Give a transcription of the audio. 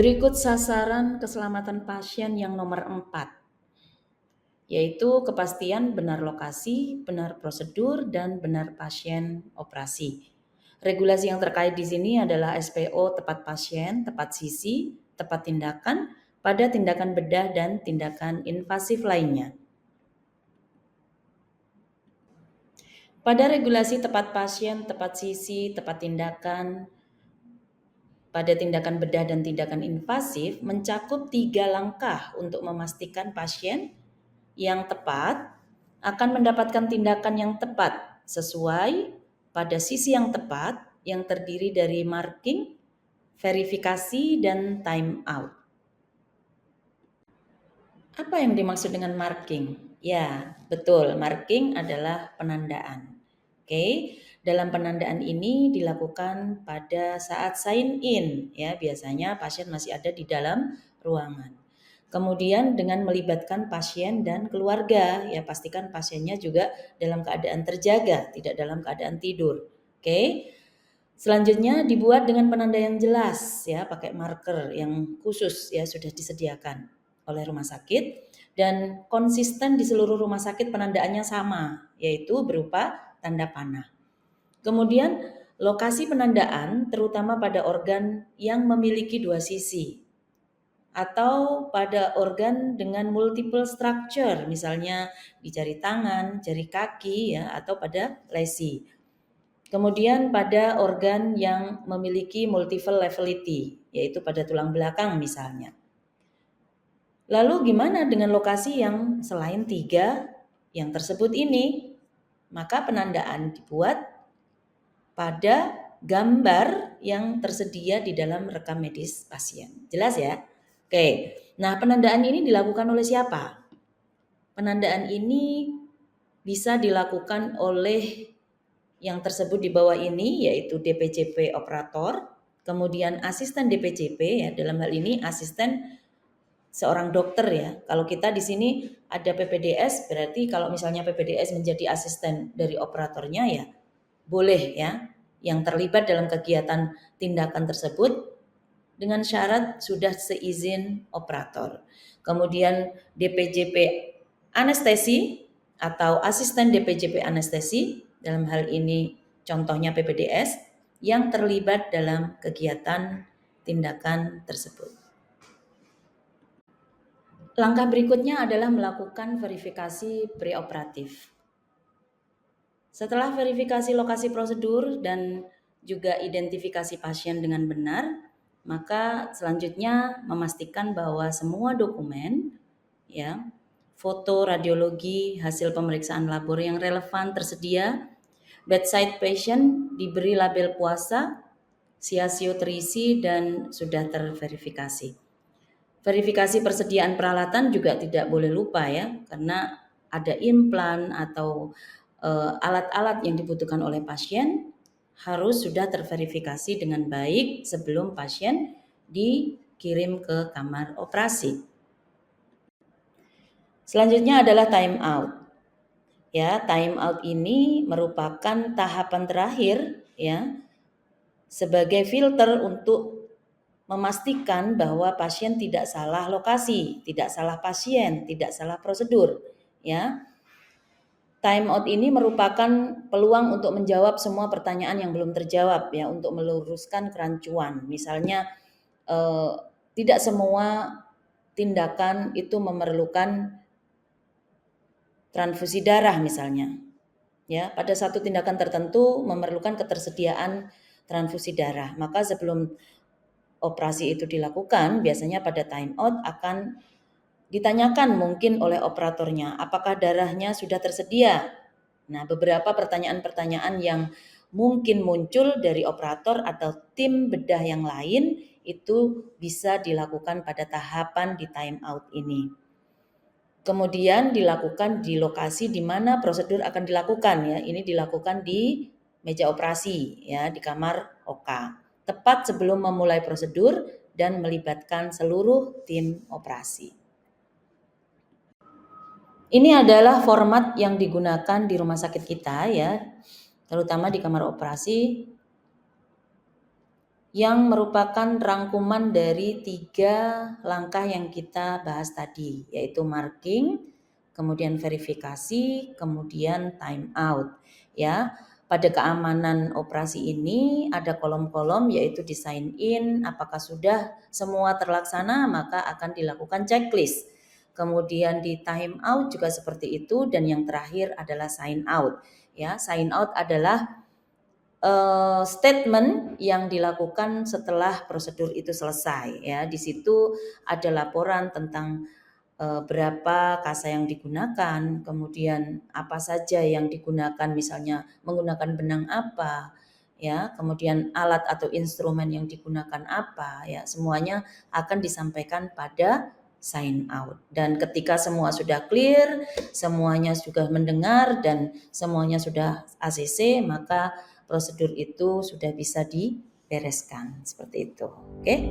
Berikut sasaran keselamatan pasien yang nomor 4, yaitu kepastian benar lokasi, benar prosedur, dan benar pasien operasi. Regulasi yang terkait di sini adalah SPO tepat pasien, tepat sisi, tepat tindakan, pada tindakan bedah dan tindakan invasif lainnya. Pada regulasi tepat pasien, tepat sisi, tepat tindakan, pada tindakan bedah dan tindakan invasif mencakup 3 langkah untuk memastikan pasien yang tepat akan mendapatkan tindakan yang tepat sesuai pada sisi yang tepat yang terdiri dari marking, verifikasi, dan time out. Apa yang dimaksud dengan marking? Ya, betul, marking adalah penandaan. Oke, dalam penandaan ini dilakukan pada saat sign in, ya, biasanya pasien masih ada di dalam ruangan. Kemudian dengan melibatkan pasien dan keluarga, ya pastikan pasiennya juga dalam keadaan terjaga, tidak dalam keadaan tidur. Oke. Selanjutnya dibuat dengan penanda yang jelas, ya, pakai marker yang khusus, ya, sudah disediakan oleh rumah sakit dan konsisten di seluruh rumah sakit penandaannya sama, yaitu berupa tanda panah. Kemudian lokasi penandaan terutama pada organ yang memiliki 2 sisi atau pada organ dengan multiple structure, misalnya di jari tangan, jari kaki, ya, atau pada lesi. Kemudian pada organ yang memiliki multiple levelity, yaitu pada tulang belakang misalnya. Lalu gimana dengan lokasi yang selain 3 yang tersebut ini? Maka penandaan dibuat pada gambar yang tersedia di dalam rekam medis pasien. Jelas ya? Oke, nah penandaan ini dilakukan oleh siapa? Penandaan ini bisa dilakukan oleh yang tersebut di bawah ini, yaitu DPJP operator, kemudian asisten DPJP, ya, dalam hal ini asisten seorang dokter, ya. Kalau kita di sini ada PPDS, berarti kalau misalnya PPDS menjadi asisten dari operatornya, ya boleh, ya, yang terlibat dalam kegiatan tindakan tersebut dengan syarat sudah seizin operator. Kemudian DPJP anestesi atau asisten DPJP anestesi, dalam hal ini contohnya PPDS, yang terlibat dalam kegiatan tindakan tersebut. Langkah berikutnya adalah melakukan verifikasi preoperatif. Setelah verifikasi lokasi prosedur dan juga identifikasi pasien dengan benar, maka selanjutnya memastikan bahwa semua dokumen, ya, foto radiologi, hasil pemeriksaan labor yang relevan tersedia, bedside patient diberi label puasa, siasio terisi dan sudah terverifikasi. Verifikasi persediaan peralatan juga tidak boleh lupa, ya, karena ada implan atau alat-alat yang dibutuhkan oleh pasien harus sudah terverifikasi dengan baik sebelum pasien dikirim ke kamar operasi. Selanjutnya adalah time out. Ya, time out ini merupakan tahapan terakhir, ya, sebagai filter untuk memastikan bahwa pasien tidak salah lokasi, tidak salah pasien, tidak salah prosedur, ya. Time out ini merupakan peluang untuk menjawab semua pertanyaan yang belum terjawab, ya, untuk meluruskan kerancuan. Misalnya tidak semua tindakan itu memerlukan transfusi darah misalnya. Ya, pada satu tindakan tertentu memerlukan ketersediaan transfusi darah. Maka sebelum operasi itu dilakukan, biasanya pada time out akan ditanyakan mungkin oleh operatornya, apakah darahnya sudah tersedia? Nah, beberapa pertanyaan-pertanyaan yang mungkin muncul dari operator atau tim bedah yang lain itu bisa dilakukan pada tahapan di time out ini. Kemudian dilakukan di lokasi di mana prosedur akan dilakukan, ya. Ini dilakukan di meja operasi, ya, di kamar OK. Tepat sebelum memulai prosedur dan melibatkan seluruh tim operasi. Ini adalah format yang digunakan di rumah sakit kita, ya, terutama di kamar operasi. yang merupakan rangkuman dari 3 langkah yang kita bahas tadi, yaitu marking, kemudian verifikasi, kemudian time out. Ya, pada keamanan operasi ini ada kolom-kolom yaitu di sign in, apakah sudah semua terlaksana maka akan dilakukan checklist. Kemudian di time out juga seperti itu, dan yang terakhir adalah sign out. Ya, sign out adalah statement yang dilakukan setelah prosedur itu selesai. Ya, di situ ada laporan tentang berapa kasa yang digunakan, kemudian apa saja yang digunakan, misalnya menggunakan benang apa, ya, kemudian alat atau instrumen yang digunakan apa, ya, semuanya akan disampaikan pada sign out. Dan ketika semua sudah clear, semuanya sudah mendengar dan semuanya sudah ACC, maka prosedur itu sudah bisa dibereskan seperti itu. Oke?